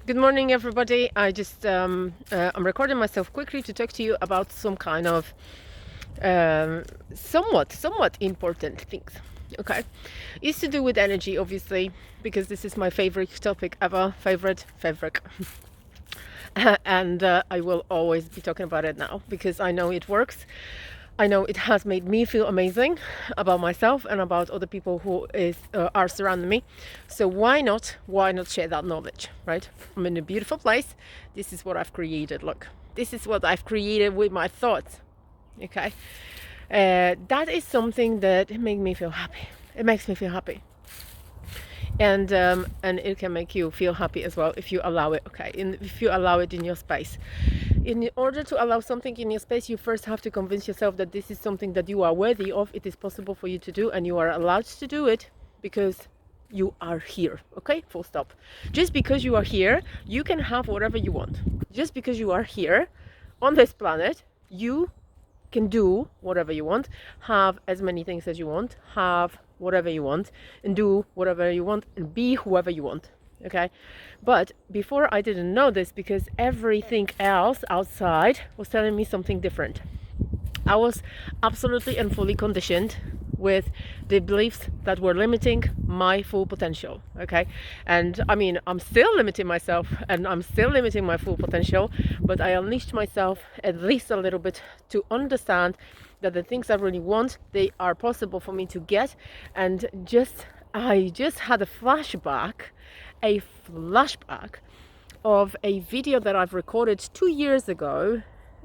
Good morning, everybody. I'm recording myself quickly to talk to you about some kind of um, somewhat important things. Okay, it's to do with energy, obviously, because this is my favorite topic ever. Favorite. And I will always be talking about it now because I know it works. I know it has made me feel amazing about myself and about other people who are surrounding me. So why not? Why not share that knowledge, right? I'm in a beautiful place. This is what I've created. Look, this is what I've created with my thoughts. Okay, that is something that makes me feel happy. It makes me feel happy, and it can make you feel happy as well if you allow it. Okay, if you allow it in your space. In order to allow something in your space, you first have to convince yourself that this is something that you are worthy of, it is possible for you to do, and you are allowed to do it because you are here. Okay, full stop. Just because you are here, you can have whatever you want. Just because you are here on this planet, you can do whatever you want, have as many things as you want, have whatever you want, and do whatever you want, and be whoever you want. Okay, but before I didn't know this because everything else outside was telling me something different. I was absolutely and fully conditioned with the beliefs that were limiting my full potential. Okay, and I mean, I'm still limiting myself and I'm still limiting my full potential, but I unleashed myself at least a little bit to understand that the things I really want, they are possible for me to get. And I just had a flashback of a video that I've recorded 2 years ago,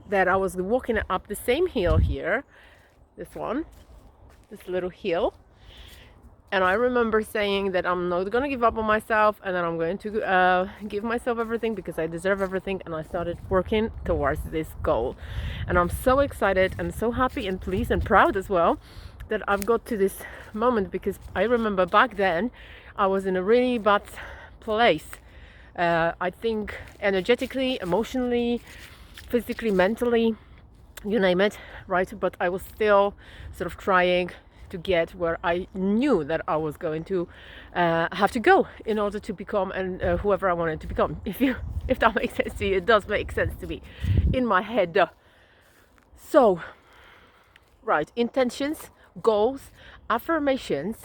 that I was walking up the same hill here, this little hill. And I remember saying that I'm not going to give up on myself and that I'm going to give myself everything because I deserve everything. And I started working towards this goal. And I'm so excited and so happy and pleased and proud as well that I've got to this moment, because I remember back then I was in a really bad place. I think energetically, emotionally, physically, mentally, you name it, right? But I was still sort of trying to get where I knew that I was going to have to go in order to become and whoever I wanted to become. If that makes sense to you, it does make sense to me in my head. So, right, intentions, goals, affirmations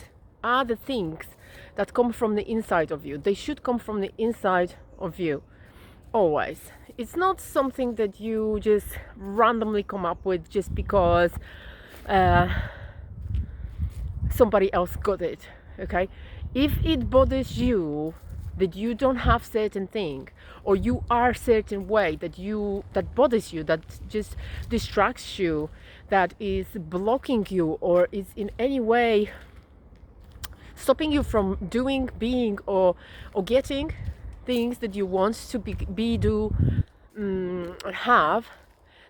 are the things that come from the inside of you. They should come from the inside of you, always. It's not something that you just randomly come up with just because somebody else got it. Okay, if it bothers you that you don't have certain thing, or you are certain way that bothers you, that just distracts you, that is blocking you, or is in any way stopping you from doing, being, or getting things that you want to be do, have,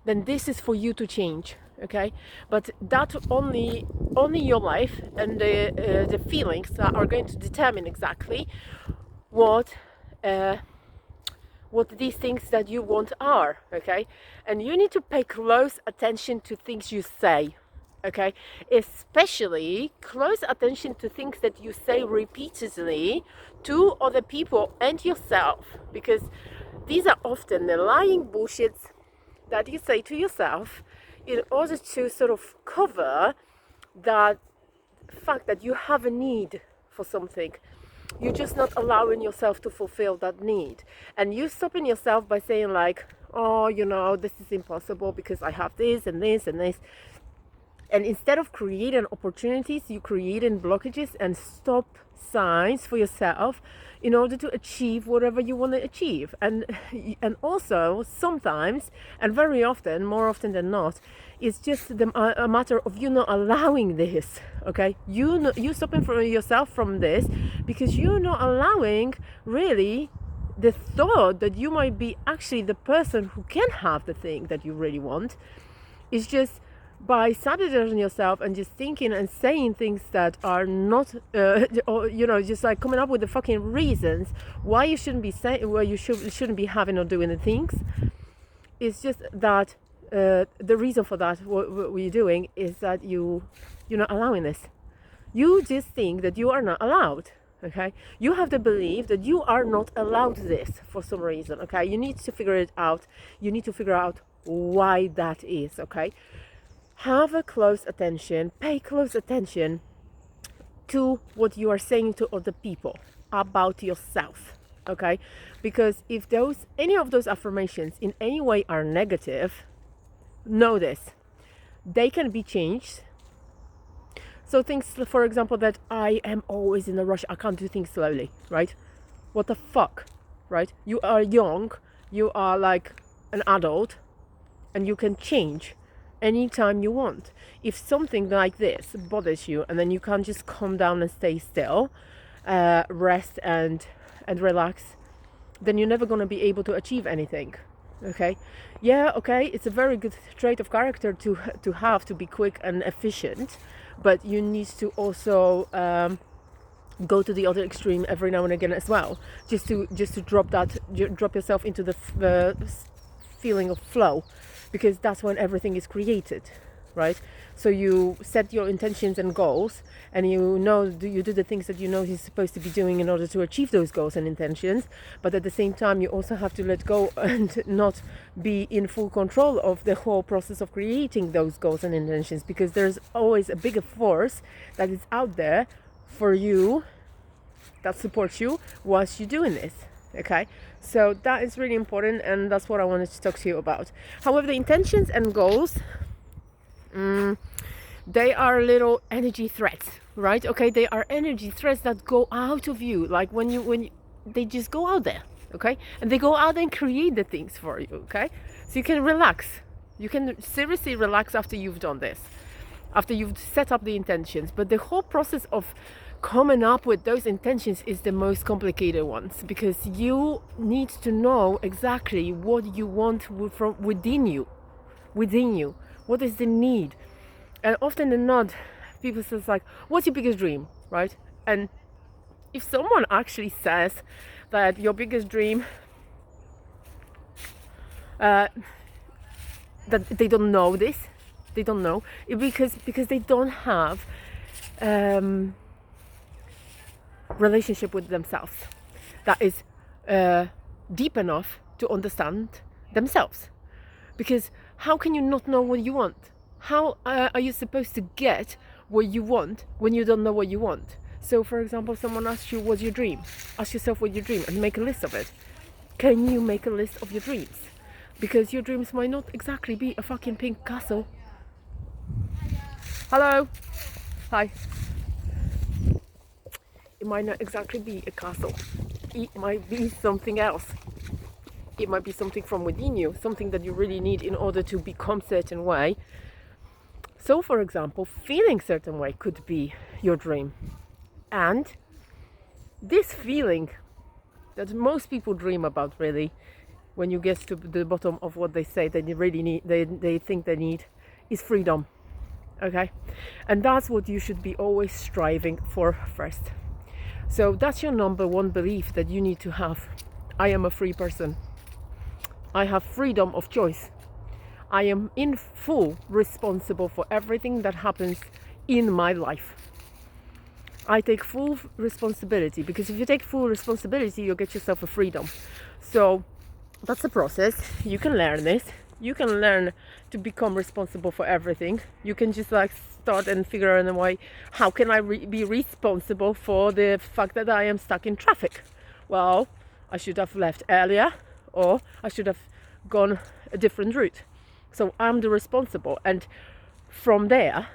then this is for you to change. Okay, but that only your life and the feelings that are going to determine exactly what these things that you want are. Okay, and you need to pay close attention to things you say. Okay, especially close attention to things that you say repeatedly to other people and yourself, because these are often the lying bullshits that you say to yourself in order to sort of cover that fact that you have a need for something. You're just not allowing yourself to fulfill that need, and you stopping yourself by saying like, oh, this is impossible because I have this and this and this. And instead of creating opportunities, you creating blockages and stop signs for yourself in order to achieve whatever you want to achieve. And also sometimes, and very often, more often than not, it's just a matter of you not allowing this. Okay, you stopping for yourself from this because you're not allowing really the thought that you might be actually the person who can have the thing that you really want. It's just by sabotaging yourself and just thinking and saying things that are not, or just like coming up with the fucking reasons why you shouldn't be saying, why you shouldn't be having or doing the things. It's just that the reason for that, what you're doing, is that you're not allowing this. You just think that you are not allowed. Okay, you have the belief that you are not allowed this for some reason. Okay, you need to figure it out. You need to figure out why that is. Okay, have a close attention, pay close attention to what you are saying to other people about yourself. Okay, because if any of those affirmations in any way are negative, know this, they can be changed. So things, for example, that I am always in a rush, I can't do things slowly, right? What the fuck, right? You are young, you are like an adult, and you can change anytime you want. If something like this bothers you, and then you can't just calm down and stay still, rest and relax, then you're never going to be able to achieve anything. Okay, yeah, okay, it's a very good trait of character to have, to be quick and efficient, but you need to also go to the other extreme every now and again as well, just to drop yourself into the feeling of flow, because that's when everything is created, right? So you set your intentions and goals, and you do the things that you know you're supposed to be doing in order to achieve those goals and intentions. But at the same time, you also have to let go and not be in full control of the whole process of creating those goals and intentions, because there's always a bigger force that is out there for you, that supports you whilst you're doing this. Okay, so that is really important, and that's what I wanted to talk to you about. However, the intentions and goals, they are little energy threats, right? Okay, they are energy threats that go out of you, like when they just go out there, okay, and they go out and create the things for you. Okay, so you can relax, you can seriously relax after you've done this, after you've set up the intentions. But the whole process of coming up with those intentions is the most complicated ones, because you need to know exactly what you want from within you. What is the need? And often than not, people say like, what's your biggest dream, right? And if someone actually says that your biggest dream, that they don't know this, they don't know it, because they don't have relationship with themselves that is deep enough to understand themselves. Because how can you not know what you want? How are you supposed to get what you want when you don't know what you want? So, for example, someone asks you, what's your dream? Ask yourself what your dream and make a list of it. Can you make a list of your dreams? Because your dreams might not exactly be a fucking pink castle. Hello? Hi. It might not exactly be a castle. It might be something else. It might be something from within you, something that you really need in order to become certain way. So, for example, feeling certain way could be your dream. And this feeling that most people dream about, really, when you get to the bottom of what they say that they really need, they think they need, is freedom. Okay? And that's what you should be always striving for first. So that's your number one belief that you need to have. I am a free person. I have freedom of choice. I am in full responsible for everything that happens in my life. I take full responsibility, because if you take full responsibility, you'll get yourself a freedom. So that's a process. You can learn this. You can learn to become responsible for everything. You can just like start and figure out a way, how can I be responsible for the fact that I am stuck in traffic? Well, I should have left earlier, or I should have gone a different route. So I'm the responsible, and from there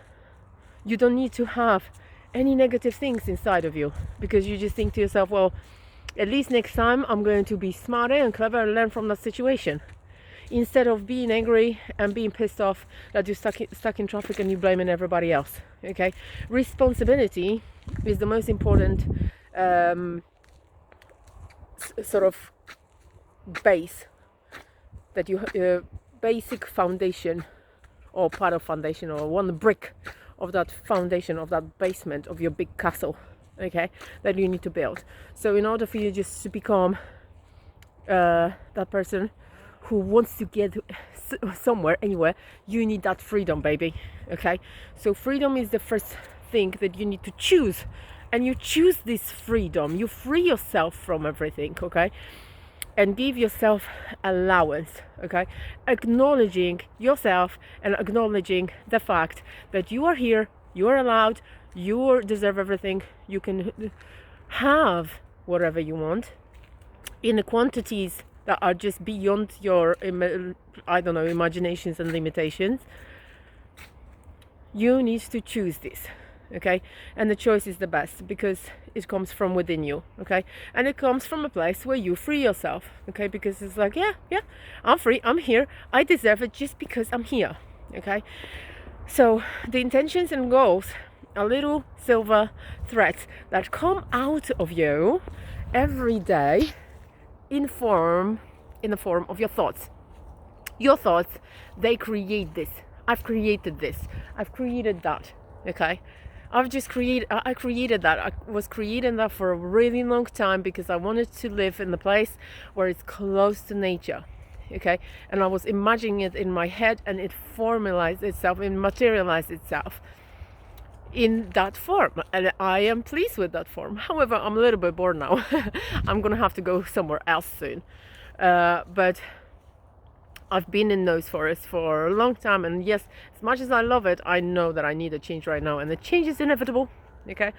you don't need to have any negative things inside of you, because you just think to yourself, well, at least next time I'm going to be smarter and clever and learn from that situation, instead of being angry and being pissed off that you're stuck in traffic and you're blaming everybody else. Okay, responsibility is the most important sort of base that you basic foundation, or part of foundation, or one brick of that foundation, of that basement of your big castle, okay, that you need to build. So in order for you just to become that person who wants to get somewhere, anywhere, you need that freedom, baby. Okay, so freedom is the first thing that you need to choose and you choose this freedom, you free yourself from everything, okay, and give yourself allowance, okay, acknowledging yourself and acknowledging the fact that you are here, you are allowed, you deserve everything, you can have whatever you want in the quantities that are just beyond your imaginations and limitations. You need to choose this, okay, and the choice is the best because it comes from within you, okay, and it comes from a place where you free yourself, okay, because it's like, yeah, I'm free, I'm here, I deserve it just because I'm here, okay. So the intentions and goals are little silver threads that come out of you every day in the form of your thoughts. Your thoughts, they create this. I've created this, I've created that, okay. I created that. I was creating that for a really long time because I wanted to live in the place where it's close to nature, okay, and I was imagining it in my head, and it formalized itself and materialized itself in that form, and I am pleased with that form. However, I'm a little bit bored now. I'm gonna have to go somewhere else soon, but I've been in those forests for a long time, and yes, as much as I love it, I know that I need a change right now, and the change is inevitable, okay.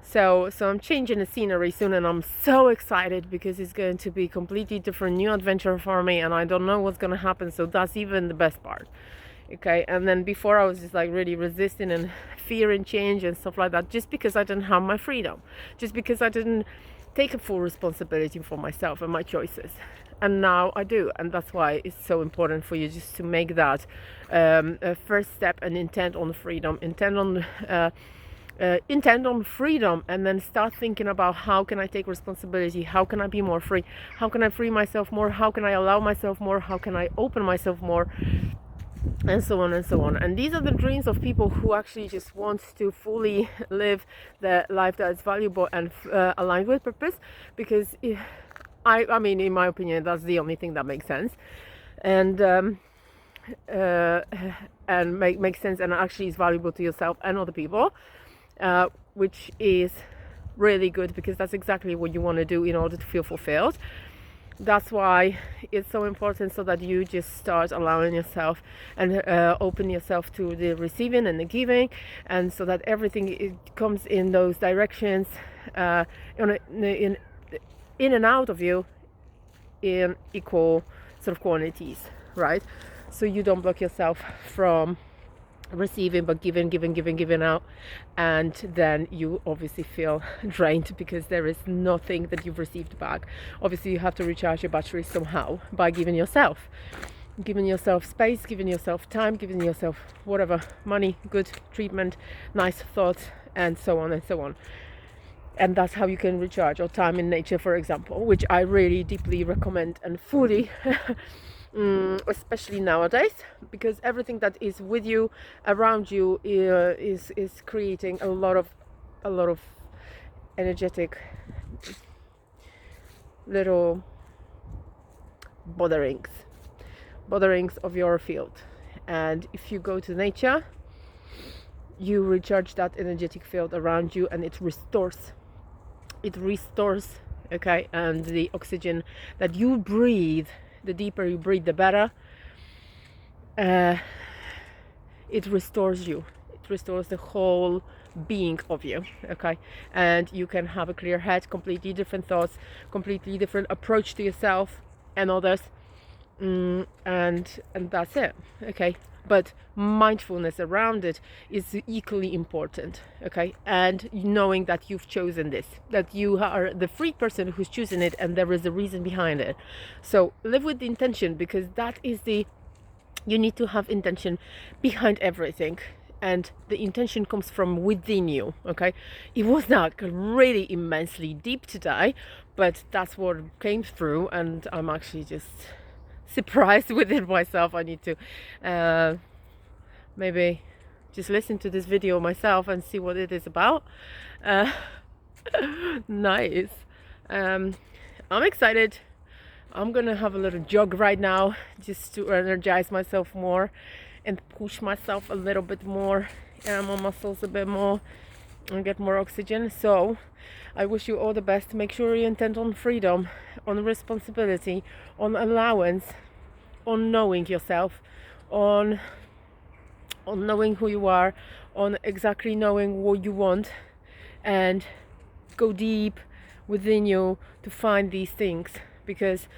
So I'm changing the scenery soon, and I'm so excited because it's going to be completely different, new adventure for me, and I don't know what's gonna happen, so that's even the best part, okay. And then before, I was just like really resisting and fearing change and stuff like that, just because I didn't have my freedom, just because I didn't take a full responsibility for myself and my choices. And now I do, and that's why it's so important for you just to make that a first step and intent on freedom, intent on freedom, and then start thinking about how can I take responsibility, how can I be more free, how can I free myself more, how can I allow myself more, how can I open myself more, and so on and so on. And these are the dreams of people who actually just want to fully live the life that is valuable and aligned with purpose, because I mean, in my opinion, that's the only thing that makes sense, and makes sense, and actually is valuable to yourself and other people, which is really good, because that's exactly what you want to do in order to feel fulfilled. That's why it's so important, so that you just start allowing yourself and open yourself to the receiving and the giving, and so that everything comes in those directions, in and out of you in equal sort of quantities, right? So you don't block yourself from receiving, but giving out, and then you obviously feel drained because there is nothing that you've received back. Obviously, you have to recharge your batteries somehow by giving yourself space, giving yourself time, giving yourself whatever, money, good treatment, nice thoughts, and so on and so on. And that's how you can recharge, or time in nature, for example, which I really deeply recommend and fully especially nowadays, because everything that is with you, around you, is creating a lot of energetic little botherings of your field. And if you go to nature, you recharge that energetic field around you, and it restores, okay. And the oxygen that you breathe, the deeper you breathe, the better. It restores you, it restores the whole being of you, okay. And you can have a clear head, completely different thoughts, completely different approach to yourself and others, and that's it, okay. But mindfulness around it is equally important, okay. And knowing that you've chosen this, that you are the free person who's choosing it, and there is a reason behind it. So live with the intention, because that is you need to have intention behind everything, and the intention comes from within you, okay. It was not really immensely deep today, but that's what came through, and I'm actually just surprised with it myself. I need to maybe just listen to this video myself and see what it is about. Nice. I'm excited. I'm gonna have a little jog right now, just to energize myself more and push myself a little bit more, and my muscles a bit more, and get more oxygen. So I wish you all the best. Make sure you intend on freedom, on responsibility, on allowance, on knowing yourself, on knowing who you are, on exactly knowing what you want, and go deep within you to find these things. Because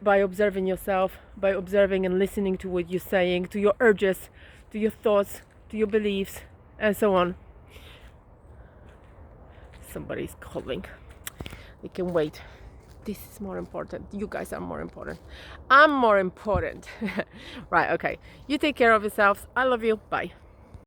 by observing yourself, by observing and listening to what you're saying, to your urges, to your thoughts, to your beliefs, and so on. Somebody's calling. They can wait. This is more important. You guys are more important. I'm more important. Right, okay. You take care of yourselves. I love you. Bye.